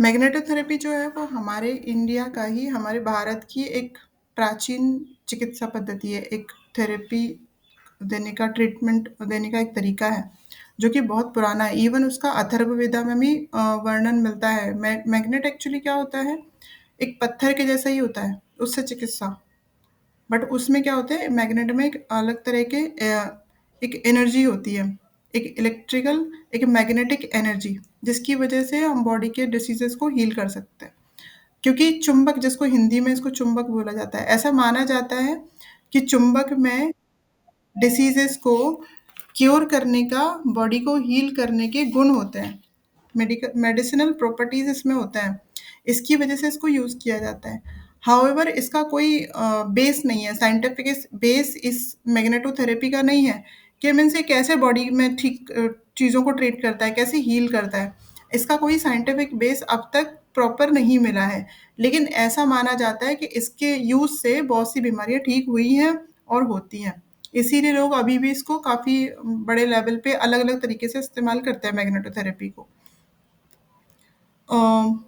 Magnetotherapy जो है वो हमारे इंडिया का ही हमारे भारत की एक प्राचीन चिकित्सा पद्धति है। एक थेरेपी देने का ट्रीटमेंट देने का एक तरीका है, जो कि बहुत पुराना है। इवन उसका अथर्ववेदा में भी वर्णन मिलता है। मैग्नेट एक्चुअली क्या होता है? एक पत्थर के जैसा ही होता है, उससे चिकित्सा। बट उसमें क्या होता है मैग्नेट में एक अलग तरह के एक एनर्जी होती है, एक इलेक्ट्रिकल एक मैग्नेटिक एनर्जी, जिसकी वजह से हम बॉडी के डिसीजेस को हील कर सकते हैं। क्योंकि चुंबक, जिसको हिंदी में इसको चुंबक बोला जाता है, ऐसा माना जाता है कि चुंबक में डिसीजेस को क्योर करने का, बॉडी को हील करने के गुण होते हैं। मेडिकल मेडिसिनल प्रॉपर्टीज इसमें होते हैं, इसकी वजह से इसको यूज किया जाता है। हाउएवर इसका कोई बेस नहीं है, साइंटिफिक बेस इस मैग्नेटोथेरेपी का नहीं है कि मीन्स ये कैसे बॉडी में ठीक चीज़ों को ट्रीट करता है, कैसे हील करता है। इसका कोई साइंटिफिक बेस अब तक प्रॉपर नहीं मिला है, लेकिन ऐसा माना जाता है कि इसके यूज से बहुत सी बीमारियां ठीक हुई हैं और होती हैं। इसीलिए लोग अभी भी इसको काफ़ी बड़े लेवल पे अलग-अलग तरीके से इस्तेमाल करते हैं मैग्नेटोथेरेपी को। अ,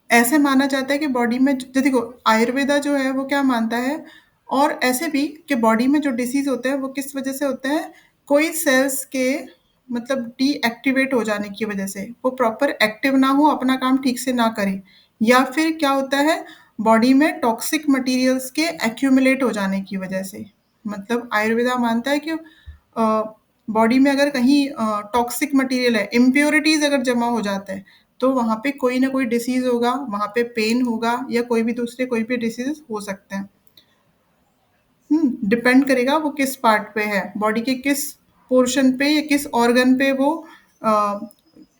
ऐसे माना जाता है कि बॉडी में जो देखो, आयुर्वेदा जो है वो क्या मानता है, और ऐसे भी कि बॉडी में जो डिसीज़ होते हैं वो किस वजह से होते हैं, कोई सेल्स के मतलब डीएक्टिवेट हो जाने की वजह से, वो प्रॉपर एक्टिव ना हो, अपना काम ठीक से ना करे, या फिर क्या होता है बॉडी में टॉक्सिक मटेरियल्स के एक्यूमुलेट हो जाने की वजह से। मतलब आयुर्वेदा मानता है कि बॉडी में अगर कहीं टॉक्सिक मटेरियल है, इम्प्योरिटीज अगर जमा हो जाते हैं, तो वहाँ पे कोई ना कोई डिसीज होगा, वहाँ पे पेन होगा, या कोई भी दूसरे कोई भी डिसीज हो सकते हैं। डिपेंड करेगा वो किस पार्ट पे है, बॉडी के किस पोर्शन पे या किस ऑर्गन पे वो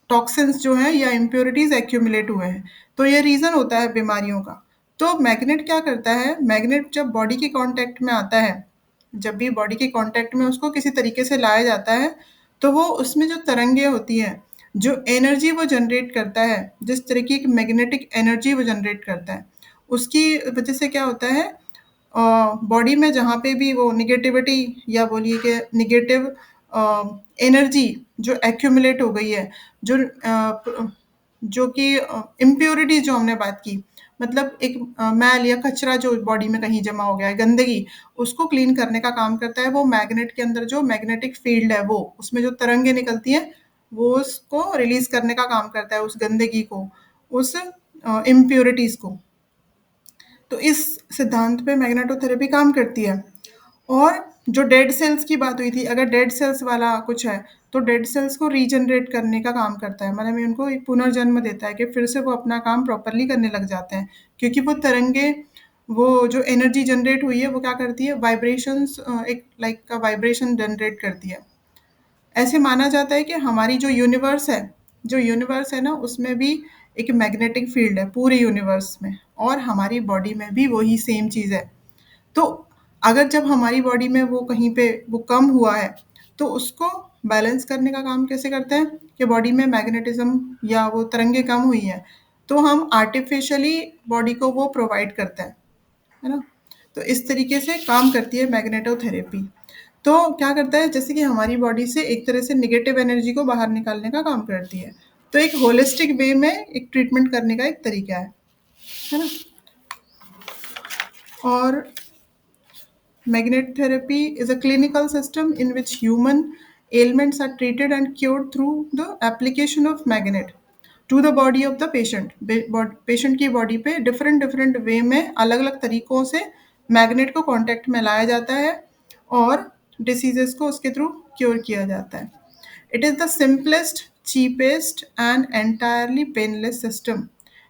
टॉक्सिन्स जो है या इम्प्योरिटीज एक्यूमुलेट हुए हैं। तो ये रीजन होता है बीमारियों का। तो मैग्नेट क्या करता है, मैग्नेट जब बॉडी के कांटेक्ट में आता है, जब भी बॉडी के कांटेक्ट में उसको किसी तरीके से लाया जाता है, तो वो उसमें जो तरंगे होती हैं, जो एनर्जी वो जनरेट करता है, जिस तरह की एक मैग्नेटिक एनर्जी वो जनरेट करता है, उसकी वजह से क्या होता है, बॉडी में जहाँ पे भी वो निगेटिविटी या बोलिए कि निगेटिव एनर्जी जो एक्यूमुलेट हो गई है, जो जो कि इम्प्योरिटीज जो हमने बात की, मतलब एक मैल या कचरा जो बॉडी में कहीं जमा हो गया है, गंदगी, उसको क्लीन करने का काम करता है वो मैग्नेट के अंदर जो मैग्नेटिक फील्ड है, वो उसमें जो तरंगे निकलती हैं, वो उसको रिलीज करने का काम करता है, उस गंदगी को, उस इम्प्योरिटीज को। तो इस सिद्धांत पे मैग्नेटोथेरेपी काम करती है। और जो डेड सेल्स की बात हुई थी, अगर डेड सेल्स वाला कुछ है, तो डेड सेल्स को रीजनरेट करने का काम करता है, मतलब ये उनको एक पुनर्जन्म देता है कि फिर से वो अपना काम प्रॉपरली करने लग जाते हैं। क्योंकि वो तरंगे, वो जो एनर्जी जनरेट हुई है, वो क्या करती है, वाइब्रेशंस, एक लाइक का वाइब्रेशन जनरेट करती है। ऐसे माना जाता है कि हमारी जो यूनिवर्स है ना, उसमें भी एक मैग्नेटिक फील्ड है पूरे यूनिवर्स में, और हमारी बॉडी में भी वही सेम चीज़ है। तो अगर जब हमारी बॉडी में वो कहीं पे वो कम हुआ है, तो उसको बैलेंस करने का काम कैसे करते हैं कि बॉडी में मैग्नेटिज्म या वो तरंगे कम हुई हैं, तो हम आर्टिफिशियली बॉडी को वो प्रोवाइड करते हैं, है ना? तो इस तरीके से काम करती है मैग्नेटोथेरेपी। तो क्या करता है, जैसे कि हमारी बॉडी से एक तरह से नेगेटिव एनर्जी को बाहर निकालने का काम करती है। तो एक होलिस्टिक वे में एक ट्रीटमेंट करने का एक तरीका है ना? और magnet therapy is a clinical system in which human ailments are treated and cured through the application of magnet to the body of the patient. Patient की बॉडी पे डिफरेंट डिफरेंट वे में अलग अलग तरीकों से मैग्नेट को contact में लाया जाता है, और डिसीजेस को उसके थ्रू क्योर किया जाता है। It is the simplest, cheapest and entirely painless system.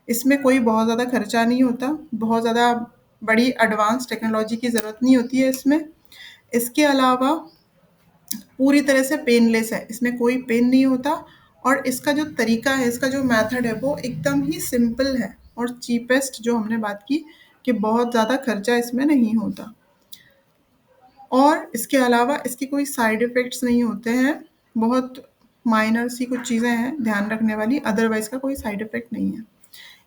इसमें कोई बहुत ज़्यादा खर्चा नहीं होता, बहुत ज़्यादा बड़ी एडवांस टेक्नोलॉजी की ज़रूरत नहीं होती है इसमें। इसके अलावा पूरी तरह से पेनलेस है, इसमें कोई पेन नहीं होता, और इसका जो तरीका है, इसका जो मेथड है, वो एकदम ही सिंपल है, और चीपेस्ट जो हमने बात की कि बहुत ज़्यादा खर्चा इसमें नहीं होता। और इसके अलावा इसके कोई साइड इफ़ेक्ट्स नहीं होते हैं, बहुत माइनर सी कुछ चीज़ें हैं ध्यान रखने वाली, अदरवाइज़ का कोई साइड इफ़ेक्ट नहीं है।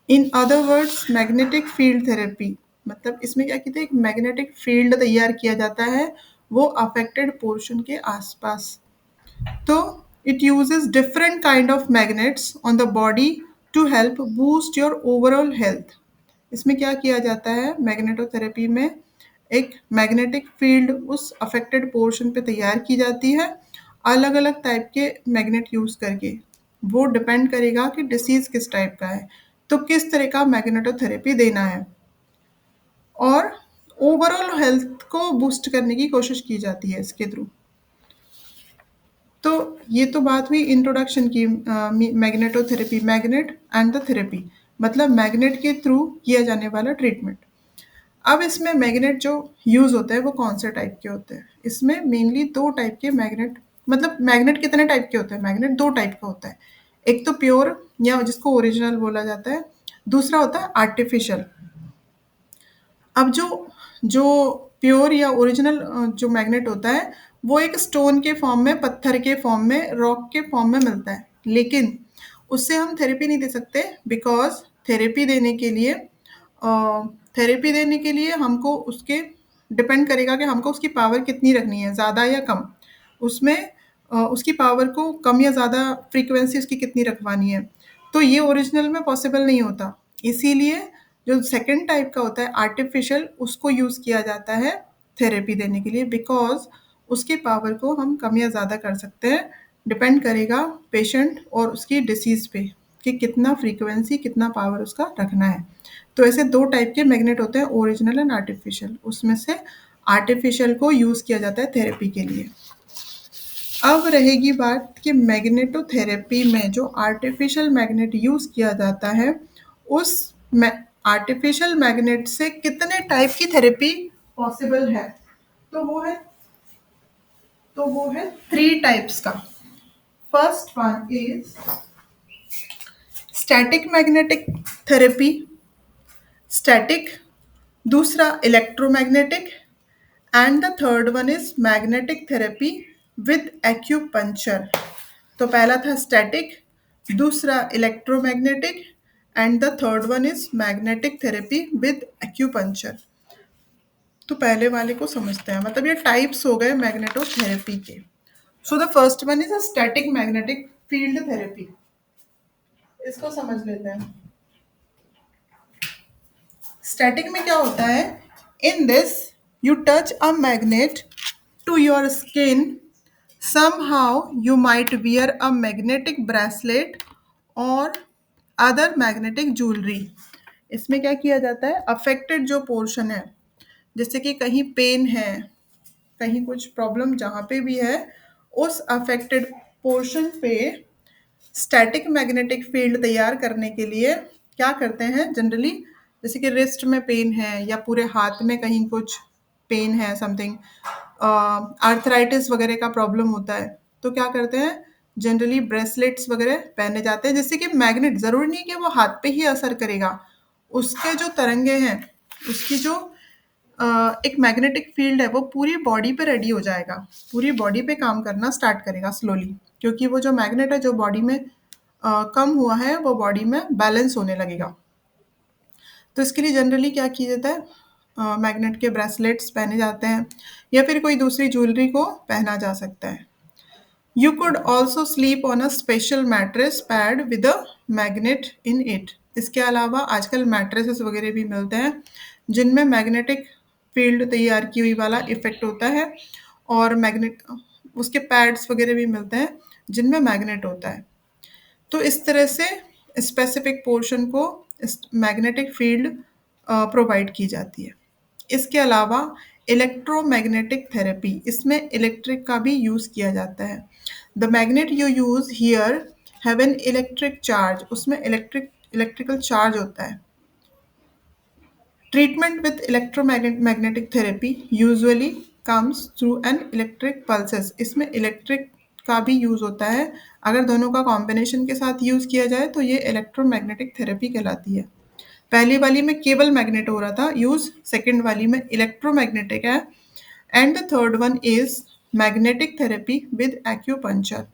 In other words magnetic field therapy, मतलब इसमें क्या कहते हैं, एक मैग्नेटिक फील्ड तैयार किया जाता है वो अफेक्टेड पोर्शन के आसपास। तो it uses different kind of magnets on the body to help boost your overall health. इसमें क्या किया जाता है मैग्नेटोथेरेपी में, एक मैग्नेटिक फील्ड उस अफेक्टेड पोर्शन पे तैयार की जाती है अलग अलग टाइप के मैग्नेट यूज करके। वो डिपेंड करेगा कि डिसीज किस टाइप का है, तो किस तरह का मैग्नेटोथेरेपी देना है, और ओवरऑल हेल्थ को बूस्ट करने की कोशिश की जाती है इसके थ्रू। तो ये तो बात हुई इंट्रोडक्शन की magnetotherapy, magnet and the therapy, मतलब मैग्नेट के थ्रू किया जाने वाला ट्रीटमेंट। अब इसमें मैग्नेट जो यूज़ होते हैं वो कौन से टाइप के होते हैं? इसमें मेनली 2 टाइप के मैग्नेट, मतलब मैग्नेट कितने टाइप के होते हैं? मैग्नेट 2 टाइप का होता है। एक तो प्योर या जिसको ओरिजिनल बोला जाता है, दूसरा होता है आर्टिफिशियल। अब जो जो प्योर या ओरिजिनल जो मैग्नेट होता है, वो एक स्टोन के फॉर्म में, पत्थर के फॉर्म में, रॉक के फॉर्म में मिलता है। लेकिन उससे हम थेरेपी नहीं दे सकते, बिकॉज़ थेरेपी देने के लिए थेरेपी देने के लिए हमको उसके डिपेंड करेगा कि हमको उसकी पावर कितनी रखनी है, ज़्यादा या कम। उसमें उसकी पावर को कम या ज़्यादा फ्रीक्वेंसी उसकी कितनी रखवानी है। तो ये ओरिजिनल में पॉसिबल नहीं होता। इसीलिए जो सेकंड टाइप का होता है आर्टिफिशियल, उसको यूज़ किया जाता है थेरेपी देने के लिए, बिकॉज़ उसकी पावर को हम कम या ज़्यादा कर सकते हैं। डिपेंड करेगा पेशेंट और उसकी डिसीज़ पे कि कितना फ्रीक्वेंसी, कितना पावर उसका रखना है। तो ऐसे 2 टाइप के मैग्नेट होते हैं, ओरिजिनल एंड आर्टिफिशियल। उसमें से आर्टिफिशियल को यूज़ किया जाता है थेरेपी के लिए। अब रहेगी बात कि मैग्नेटोथेरेपी में जो आर्टिफिशियल मैग्नेट यूज़ किया जाता है, उस मै आर्टिफिशियल मैग्नेट से कितने टाइप की थेरेपी पॉसिबल है? तो वो है तो वो है 3 टाइप्स का। First one is static magnetic therapy, static, दूसरा electromagnetic, and the third one is magnetic therapy with acupuncture. तो पहला था स्टैटिक, दूसरा electromagnetic, and the third one is magnetic therapy with acupuncture. तो पहले वाले को समझते हैं, मतलब ये टाइप्स हो गए मैग्नेटोथेरेपी के। So the first one is a static magnetic field therapy. इसको समझ लेते हैं। स्टैटिक में क्या होता है? In this you touch a magnet to your skin, somehow you might wear a magnetic bracelet or other magnetic jewelry। इसमें क्या किया जाता है, अफेक्टेड जो पोर्शन है, जैसे कि कहीं पेन है, कहीं कुछ प्रॉब्लम जहाँ पे भी है, उस अफेक्टेड पोर्शन पे स्टैटिक मैग्नेटिक फील्ड तैयार करने के लिए क्या करते हैं जनरली, जैसे कि रिस्ट में पेन है या पूरे हाथ में कहीं कुछ पेन है, समथिंग आर्थराइटिस वगैरह का प्रॉब्लम होता है, तो क्या करते हैं जनरली ब्रेसलेट्स वगैरह पहने जाते हैं, जिससे कि मैग्नेट ज़रूरी नहीं कि वो हाथ पे ही असर करेगा, उसके जो तरंगे हैं, उसकी जो एक मैग्नेटिक फील्ड है, वो पूरी बॉडी पे रेडी हो जाएगा, पूरी बॉडी पे काम करना स्टार्ट करेगा स्लोली, क्योंकि वो जो मैग्नेट है जो बॉडी में कम हुआ है, वो बॉडी में बैलेंस होने लगेगा। तो इसके लिए जनरली क्या किया जाता है, मैग्नेट के ब्रेसलेट्स पहने जाते हैं या फिर कोई दूसरी ज्वेलरी को पहना जा सकता है। You could also sleep on a special mattress pad with a magnet in it. इसके अलावा आजकल मैट्रेसेस वगैरह भी मिलते हैं जिनमें मैग्नेटिक फील्ड तैयार की हुई वाला इफेक्ट होता है, और मैग्नेट उसके पैड्स वगैरह भी मिलते हैं जिनमें मैग्नेट होता है। तो इस तरह से स्पेसिफिक पोर्शन को मैग्नेटिक फील्ड प्रोवाइड की जाती है। इसके अलावा इलेक्ट्रोमैग्नेटिक थेरेपी, इसमें इलेक्ट्रिक का भी यूज़ किया जाता है। The magnet you use here have an electric charge, उसमें इलेक्ट्रिकल चार्ज होता है। Treatment with electromagnetic therapy usually comes through an electric pulses, इसमें इलेक्ट्रिक का भी यूज़ होता है। अगर दोनों का कॉम्बिनेशन के साथ यूज़ किया जाए तो ये इलेक्ट्रोमैग्नेटिक थेरेपी कहलाती है। पहली वाली में केवल मैग्नेट हो रहा था यूज़, सेकंड वाली में इलेक्ट्रोमैग्नेटिक है, and the third one is magnetic therapy with acupuncture.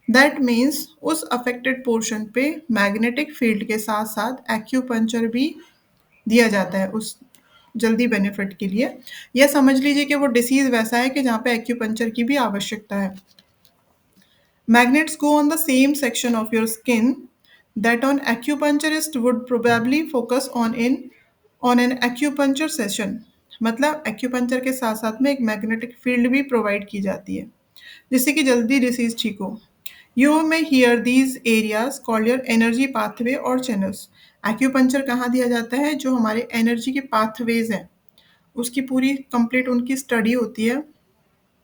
That means उस अफेक्टेड पोर्शन पे मैग्नेटिक फील्ड के साथ साथ एक्यूपंक्चर भी दिया जाता है उस जल्दी बेनिफिट के लिए। या समझ लीजिए कि वो डिसीज़ वैसा है कि जहाँ पे एक्यूपंक्चर की भी आवश्यकता है। Magnets go on the same section of your skin that an acupuncturist would probably focus on an acupuncture session. मतलब एक्यूपंचर के साथ साथ में एक मैग्नेटिक फील्ड भी प्रोवाइड की जाती है जिससे कि जल्दी डिसीज ठीक हो. You may here these areas called your energy pathway और चैनल्स. एक्यूपंचर कहाँ दिया जाता है? जो हमारे एनर्जी के पाथवेज हैं उसकी पूरी कंप्लीट उनकी स्टडी होती है.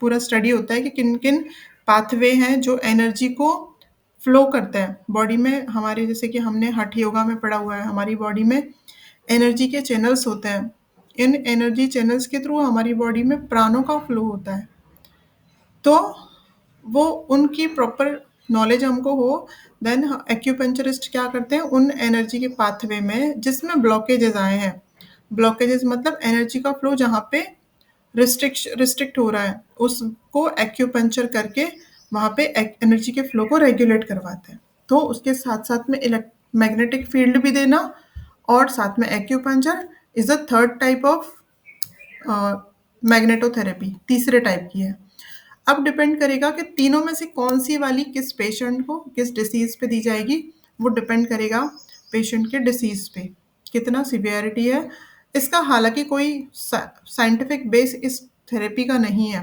पूरा स्टडी होता है कि किन किन पाथवे हैं जो एनर्जी को फ्लो करते हैं बॉडी में. हमारे जैसे कि हमने हठ योगा में पढ़ा हुआ है हमारी बॉडी में एनर्जी के चैनल्स होते हैं. इन एनर्जी चैनल्स के थ्रू हमारी बॉडी में प्राणों का फ्लो होता है. तो वो उनकी प्रॉपर नॉलेज हमको हो देन एक्यूपंचरिस्ट क्या करते हैं उन एनर्जी के पाथवे में जिसमें ब्लॉकेजेस आए हैं. ब्लॉकेजेस मतलब एनर्जी का फ्लो जहाँ पे रिस्ट्रिक्ट हो रहा है उसको एक्यूपंचर करके वहाँ पे एनर्जी के फ्लो को रेगुलेट करवाते हैं. तो उसके साथ साथ में मैग्नेटिक फील्ड भी देना और साथ में acupuncture is a third type of magnetotherapy. तीसरे टाइप की है. अब डिपेंड करेगा कि तीनों में से कौन सी वाली किस पेशेंट को किस डिसीज पे दी जाएगी. वो डिपेंड करेगा पेशेंट के डिसीज पे कितना सिवियरिटी है. इसका हालांकि कोई साइंटिफिक बेस इस थेरेपी का नहीं है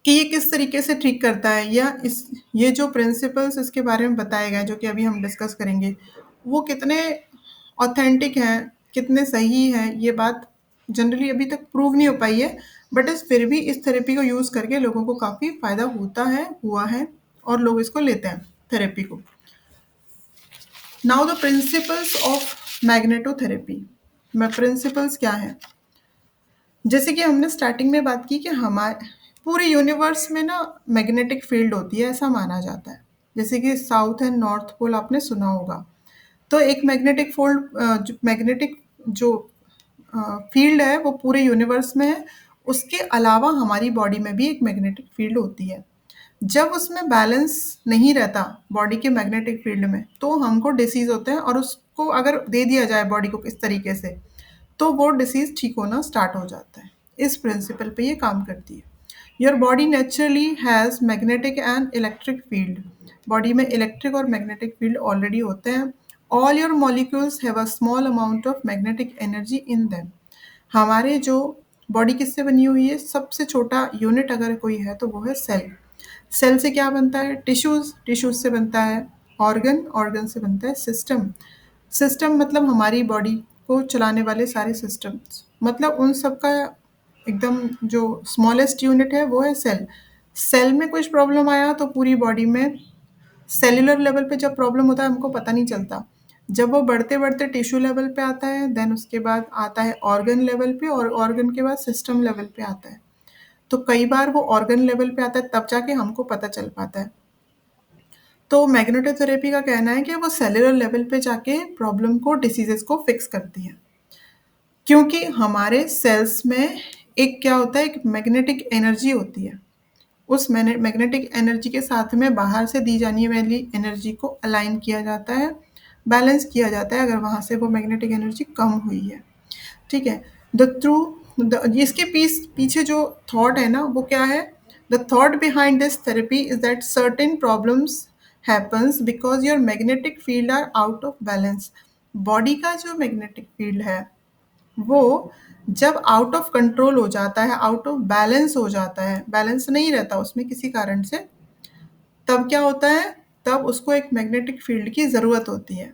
कि ये किस तरीके से ठीक करता है या इस ये जो प्रिंसिपल्स इसके बारे में बताए गए जो कि अभी हम डिस्कस करेंगे वो कितने ऑथेंटिक हैं कितने सही हैं ये बात जनरली अभी तक प्रूव नहीं हो पाई है. बट इस फिर भी इस थेरेपी को यूज़ करके लोगों को काफ़ी फ़ायदा होता है हुआ है और लोग इसको लेते हैं थेरेपी को. Now the principles of magnetotherapy. Principles क्या है? जैसे कि हमने स्टार्टिंग में बात की कि हमारे पूरे यूनिवर्स में ना मैग्नेटिक फील्ड होती है ऐसा माना जाता है. जैसे कि साउथ एंड नॉर्थ पोल आपने सुना होगा. तो एक मैग्नेटिक जो फील्ड है वो पूरे यूनिवर्स में है. उसके अलावा हमारी बॉडी में भी एक मैग्नेटिक फील्ड होती है. जब उसमें बैलेंस नहीं रहता बॉडी के मैग्नेटिक फील्ड में तो हमको डिसीज होते हैं और उसको अगर दे दिया जाए बॉडी को किस तरीके से तो वो डिसीज ठीक होना स्टार्ट हो जाता है. इस प्रिंसिपल पे ये काम करती है. Your body naturally has magnetic and electric field. Body में इलेक्ट्रिक और मैग्नेटिक फील्ड ऑलरेडी होते हैं. All your molecules have a small amount of magnetic energy in them. हमारे जो बॉडी किससे बनी हुई है सबसे छोटा यूनिट अगर कोई है तो वो है सेल. सेल से क्या बनता है? टिश्यूज. टिश्यूज से बनता है ऑर्गन. ऑर्गन से बनता है सिस्टम. सिस्टम मतलब हमारी बॉडी को चलाने वाले सारे सिस्टम्स मतलब उन सब का एकदम जो स्मॉलेस्ट यूनिट है वो है सेल. सेल में कुछ प्रॉब्लम आया तो पूरी बॉडी में सेल्यूलर लेवल पे जब प्रॉब्लम होता है हमको पता नहीं चलता. जब वो बढ़ते बढ़ते टिश्यू लेवल पे आता है देन उसके बाद आता है ऑर्गन लेवल पे और ऑर्गन के बाद सिस्टम लेवल पे आता है. तो कई बार वो ऑर्गन लेवल पे आता है तब जाके हमको पता चल पाता है. तो मैग्नेटोथेरेपी का कहना है कि वो सेलुलर लेवल पे जाके प्रॉब्लम को डिसीजेस को फिक्स करती है. क्योंकि हमारे सेल्स में एक क्या होता है एक मैग्नेटिक एनर्जी होती है. उस मैग्नेटिक एनर्जी के साथ में बाहर से दी जाने वाली एनर्जी को अलाइन किया जाता है बैलेंस किया जाता है अगर वहाँ से वो मैग्नेटिक एनर्जी कम हुई है. ठीक है. द थ्रू इसके पीछे जो थॉट है ना वो क्या है? The thought behind this therapy is that certain problems happens because your magnetic field are out of balance. Body का जो मैग्नेटिक फील्ड है वो जब आउट ऑफ कंट्रोल हो जाता है आउट ऑफ बैलेंस हो जाता है बैलेंस नहीं रहता उसमें किसी कारण से तब क्या होता है तब उसको एक मैग्नेटिक फील्ड की ज़रूरत होती है.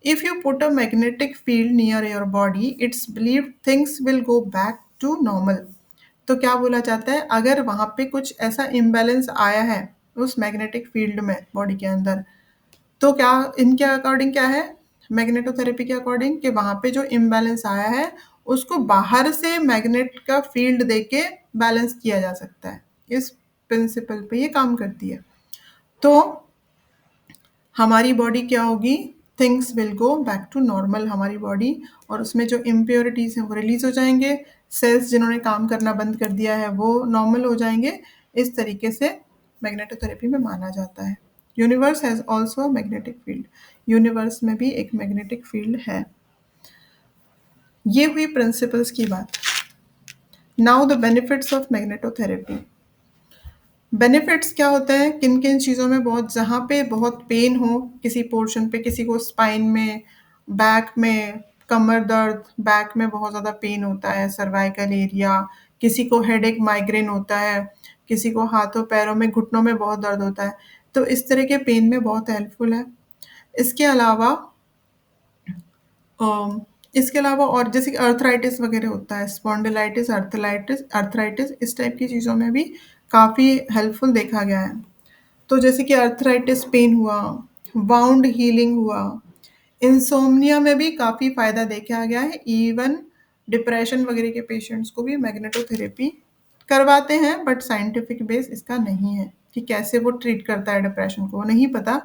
If you put a magnetic field near your body, it's believed things will go back to normal. तो क्या बोला जाता है अगर वहाँ पे कुछ ऐसा इम्बैलेंस आया है उस मैग्नेटिक फील्ड में बॉडी के अंदर तो क्या इनके अकॉर्डिंग क्या है मैग्नेटोथेरेपी के अकॉर्डिंग कि वहाँ पे जो इम्बैलेंस आया है उसको बाहर से मैग्नेट का फील्ड देके बैलेंस किया जा सकता है. इस प्रिंसिपल पे ये काम करती है. तो हमारी बॉडी क्या होगी things will go back to normal. हमारी बॉडी और उसमें जो इम्प्योरिटीज़ हैं वो रिलीज हो जाएंगे. सेल्स जिन्होंने काम करना बंद कर दिया है वो नॉर्मल हो जाएंगे. इस तरीके से मैग्नेटोथेरेपी में माना जाता है. Universe has also magnetic field. Universe में भी एक मैग्नेटिक फील्ड है. ये हुई प्रिंसिपल्स की बात. Now the benefits of magnetotherapy. Benefits क्या होते हैं किन-किन चीज़ों में बहुत जहाँ पे बहुत पेन हो किसी पोर्शन पे, किसी को स्पाइन में, बैक में, कमर दर्द, बैक में बहुत ज़्यादा पेन होता है, सर्वाइकल एरिया, किसी को हेडेक, माइग्रेन होता है, किसी को हाथों-पैरों में, घुटनों में बहुत दर्द होता है। तो इस तरह के पेन में बहुत हेल्पफुल है। इसके अलावा अम, इसके अलावा और जैसे कि अर्थराइटिस वगैरह होता है, स्पॉन्डिलाइटिस, अर्थराइटिस इस टाइप की चीज़ों में भी काफ़ी हेल्पफुल देखा गया है। तो जैसे कि अर्थराइटिस पेन हुआ, वाउंड हीलिंग हुआ, इंसोम्निया में भी काफ़ी फ़ायदा देखा गया है। इवन डिप्रेशन वगैरह के पेशेंट्स को भी मैग्नेटोथेरेपी करवाते हैं बट साइंटिफिक बेस इसका नहीं है कि कैसे वो ट्रीट करता है डिप्रेशन को, नहीं पता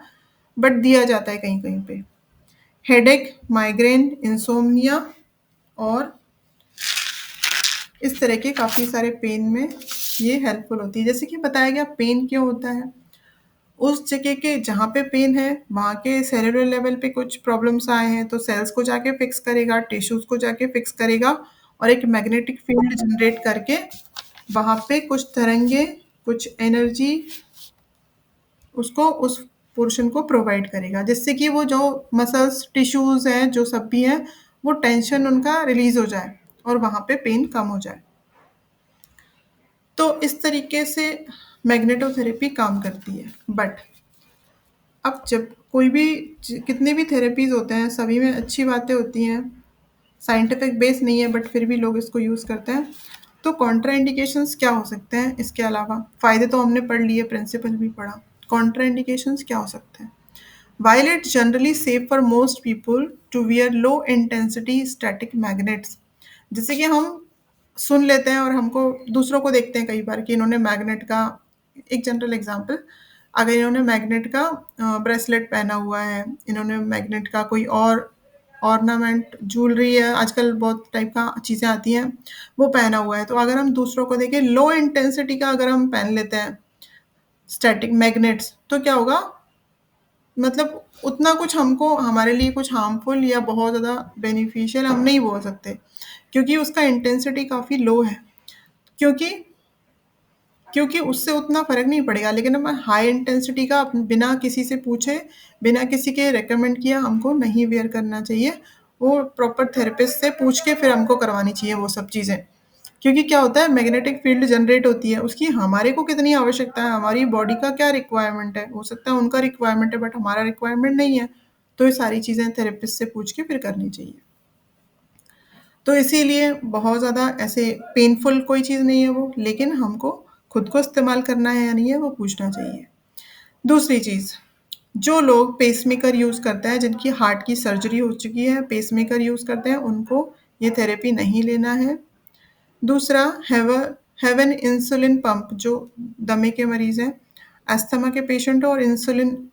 बट दिया जाता है कहीं-कहीं पे। हेडेक, माइग्रेन, इंसोम्निया और इस तरह के काफ़ी सारे पेन में ये हेल्पफुल होती है। जैसे कि बताया गया पेन क्यों होता है? उस जगह के जहाँ पे पेन है, वहाँ के सेलुलर लेवल पे कुछ प्रॉब्लम्स आए हैं, तो सेल्स को जाके फिक्स करेगा, टिश्यूज़ को जाके फिक्स करेगा और एक मैग्नेटिक फील्ड जनरेट करके वहाँ पे कुछ तरंगे, कुछ एनर्जी उसको उस पोर्शन को प्रोवाइड करेगा, जिससे कि वो जो मसल्स, टिश्यूज़ हैं, जो सब भी हैं, वो टेंशन उनका रिलीज़ हो जाए और वहाँ पे पेन कम हो जाए। तो इस तरीके से मैग्नेटोथेरेपी काम करती है। बट अब जब कोई भी कितने भी थेरेपीज़ होते हैं, सभी में अच्छी बातें होती हैं, साइंटिफिक बेस नहीं है बट फिर भी लोग इसको यूज़ करते हैं। तो कॉन्ट्रा इंडिकेशंस क्या हो सकते हैं इसके अलावा? फ़ायदे तो हमने पढ़ लिए, प्रिंसिपल भी पढ़ा। कॉन्ट्रा इंडिकेशंस क्या हो सकते हैं? While it's generally safe for most people to wear low intensity static magnets, जैसे कि हम सुन लेते हैं और हमको दूसरों को देखते हैं कई बार कि इन्होंने मैग्नेट का एक जनरल एग्जांपल, अगर इन्होंने मैग्नेट का ब्रेसलेट पहना हुआ है, इन्होंने मैग्नेट का कोई और ऑर्नामेंट, ज्वेलरी है, आजकल बहुत टाइप का चीज़ें आती हैं, वो पहना हुआ है। तो अगर हम दूसरों को देखें लो इंटेंसिटी का अगर हम पहन लेते हैं स्टैटिक मैग्नेट्स, तो क्या होगा मतलब उतना कुछ हमको हमारे लिए कुछ हार्मफुल या बहुत ज़्यादा बेनिफिशियल हम नहीं बोल सकते क्योंकि उसका इंटेंसिटी काफ़ी लो है क्योंकि क्योंकि उससे उतना फ़र्क नहीं पड़ेगा लेकिन हम हाई इंटेंसिटी का बिना किसी से पूछे, बिना किसी के रिकमेंड किया हमको नहीं वेयर करना चाहिए। वो प्रॉपर थेरेपिस्ट से पूछ के फिर हमको करवानी चाहिए वो सब चीज़ें। क्योंकि क्या होता है मैग्नेटिक फील्ड जनरेट होती है, उसकी हमारे को कितनी आवश्यकता है, हमारी बॉडी का क्या रिक्वायरमेंट है, हो सकता है उनका रिक्वायरमेंट है बट हमारा रिक्वायरमेंट नहीं है। तो ये सारी चीज़ें थेरेपिस्ट से पूछ के फिर करनी चाहिए। तो इसीलिए बहुत ज़्यादा ऐसे पेनफुल कोई चीज़ नहीं है वो, लेकिन हमको खुद को इस्तेमाल करना है या नहीं है वो पूछना चाहिए। दूसरी चीज़, जो लोग पेसमेकर यूज़ करते हैं, जिनकी हार्ट की सर्जरी हो चुकी है, पेसमेकर यूज़ करते हैं, उनको ये थेरेपी नहीं लेना है। दूसरा हैव एन इंसुलिन पंप जो दमे के मरीज़ हैं, अस्थमा के पेशेंट और इंसुलिन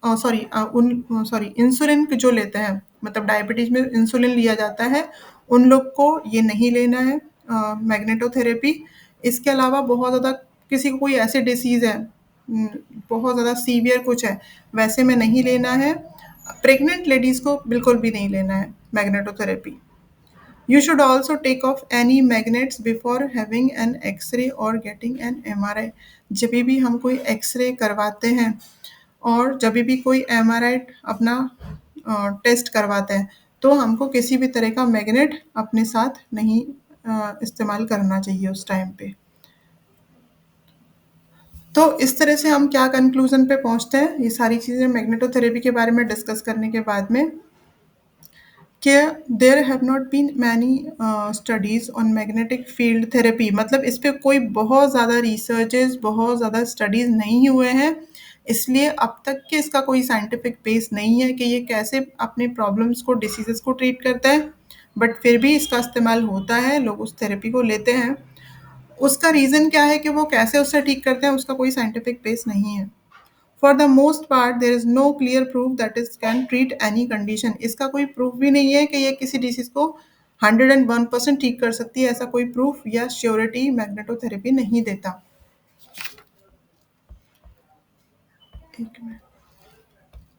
जो लेते हैं मतलब डायबिटीज़ में इंसुलिन लिया जाता है, उन लोग को ये नहीं लेना है मैग्नेटोथेरेपी। इसके अलावा बहुत ज़्यादा किसी को कोई ऐसी डिसीज़ है बहुत ज़्यादा सीवियर कुछ है, वैसे में नहीं लेना है। प्रेग्नेंट लेडीज़ को बिल्कुल भी नहीं लेना है magnetotherapy. You should also take off any magnets before having an X-ray or getting an MRI. जब भी हम कोई एक्सरे करवाते हैं और जब भी कोई एमआरआई अपना टेस्ट करवाते हैं तो हमको किसी भी तरह का मैग्नेट अपने साथ नहीं इस्तेमाल करना चाहिए उस टाइम पे। तो इस तरह से हम क्या कंक्लूजन पे पहुंचते हैं ये सारी चीज़ें मैग्नेटोथेरेपी के बारे में डिस्कस करने के बाद में कि there have not been many studies on magnetic field therapy, मतलब इस पे कोई बहुत ज़्यादा रिसर्चेस, बहुत ज़्यादा स्टडीज़ नहीं हुए हैं, इसलिए अब तक के इसका कोई साइंटिफिक बेस नहीं है कि ये कैसे अपने प्रॉब्लम्स को, डिसीजेस को ट्रीट करता है, बट फिर भी इसका इस्तेमाल होता है, लोग उस थेरेपी को लेते हैं। उसका रीज़न क्या है कि वो कैसे उसे ठीक करते हैं, उसका कोई साइंटिफिक बेस नहीं है। For the most part there is no clear proof that is can treat any condition, इसका कोई प्रूफ भी नहीं है कि ये किसी डिसीज को 101% ठीक कर सकती है, ऐसा कोई प्रूफ या श्योरिटी मैग्नेटोथेरेपी नहीं देता। एक मिनट।